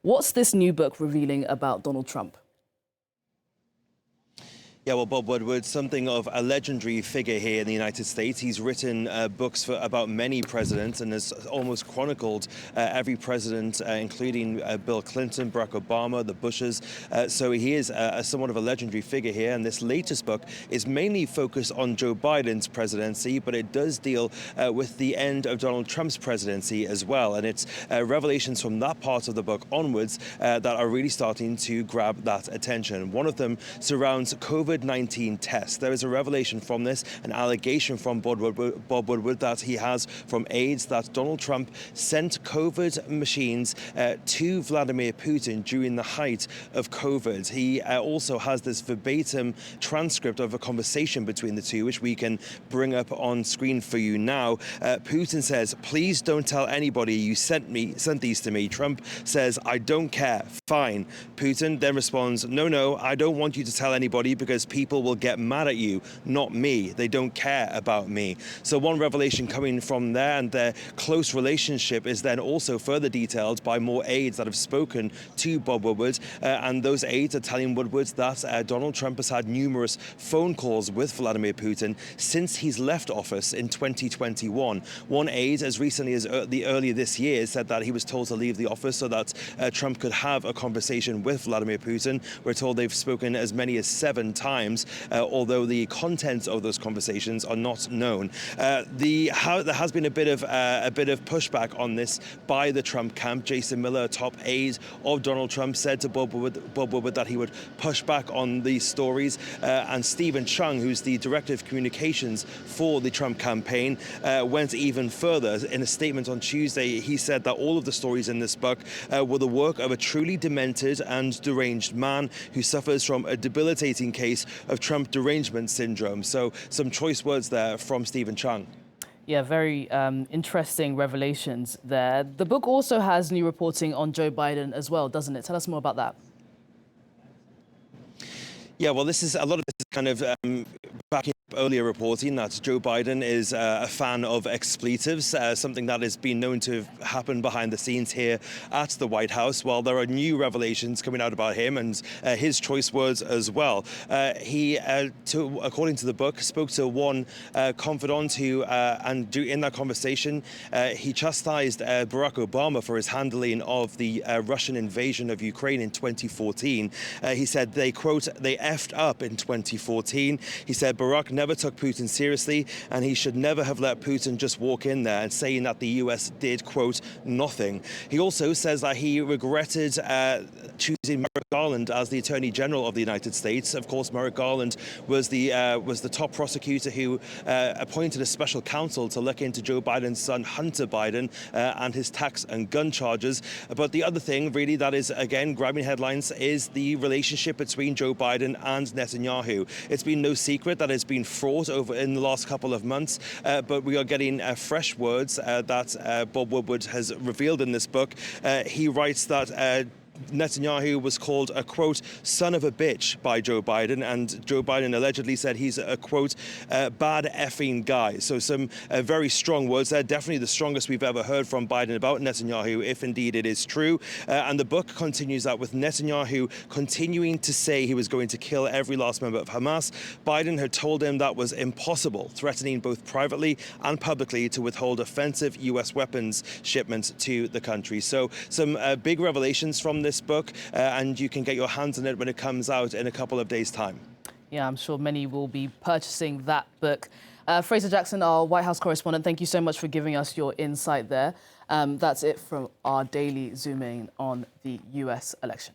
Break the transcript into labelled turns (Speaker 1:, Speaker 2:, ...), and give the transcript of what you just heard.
Speaker 1: What's this new book revealing about Donald Trump?
Speaker 2: Yeah, well, Bob Woodward, something of a legendary figure here in the United States. He's written books about many presidents and has almost chronicled every president, including Bill Clinton, Barack Obama, the Bushes. So he is somewhat of a legendary figure here. And this latest book is mainly focused on Joe Biden's presidency, but it does deal with the end of Donald Trump's presidency as well. And it's revelations from that part of the book onwards that are really starting to grab that attention. One of them surrounds COVID-19 tests. There is a revelation from this, an allegation from Bob Woodward that he has from aides that Donald Trump sent COVID machines to Vladimir Putin during the height of COVID. He also has this verbatim transcript of a conversation between the two, which we can bring up on screen for you now. Putin says, "Please don't tell anybody you sent these to me." Trump says, "I don't care. Fine." Putin then responds, "No, I don't want you to tell anybody because people will get mad at you, not me. They don't care about me." So one revelation coming from there, and their close relationship is then also further detailed by more aides that have spoken to Bob Woodward. And those aides are telling Woodward that Donald Trump has had numerous phone calls with Vladimir Putin since he's left office in 2021. One aide, as recently as earlier this year, said that he was told to leave the office so that Trump could have a conversation with Vladimir Putin. We're told they've spoken as many as 7 times, although the contents of those conversations are not known. There has been a bit of pushback on this by the Trump camp. Jason Miller, a top aide of Donald Trump, said to Bob Woodward that he would push back on these stories. And Stephen Chung, who's the director of communications for the Trump campaign, went even further. In a statement on Tuesday, he said that all of the stories in this book were the work of a truly demented and deranged man who suffers from a debilitating case of Trump derangement syndrome. So some choice words there from Stephen Chung.
Speaker 1: Yeah, very interesting revelations there. The book also has new reporting on Joe Biden as well, doesn't it? Tell us more about that.
Speaker 2: Yeah, well, this is a lot of this is kind of backing up earlier reporting that Joe Biden is a fan of expletives, something that has been known to have happened behind the scenes here at the White House. Well, there are new revelations coming out about him and his choice words as well. He, according to the book, spoke to one confidant who, in that conversation, he chastised Barack Obama for his handling of the Russian invasion of Ukraine in 2014. He said they, quote, "they effed up in 2014. He said Barack never took Putin seriously, and he should never have let Putin just walk in there, and saying that the US did, quote, nothing. He also says that he regretted choosing Merrick Garland as the Attorney General of the United States. Of course, Merrick Garland was the top prosecutor who appointed a special counsel to look into Joe Biden's son, Hunter Biden, and his tax and gun charges. But the other thing, really, that is, again, grabbing headlines is the relationship between Joe Biden and Netanyahu. It's been no secret that it's been fraught over in the last couple of months, but we are getting fresh words that Bob Woodward has revealed in this book. He writes that Netanyahu was called a, quote, son of a bitch by Joe Biden, and Joe Biden allegedly said he's a, quote, bad effing guy. So some very strong words there, definitely the strongest we've ever heard from Biden about Netanyahu, if indeed it is true. And the book continues that with Netanyahu continuing to say he was going to kill every last member of Hamas. Biden had told him that was impossible, threatening both privately and publicly to withhold offensive U.S. weapons shipments to the country. So some big revelations from this book, and you can get your hands on it when it comes out in a couple of days' time.
Speaker 1: Yeah, I'm sure many will be purchasing that book. Fraser Jackson, our White House correspondent, thank you so much for giving us your insight there. That's it from our daily Zoom in on the US election.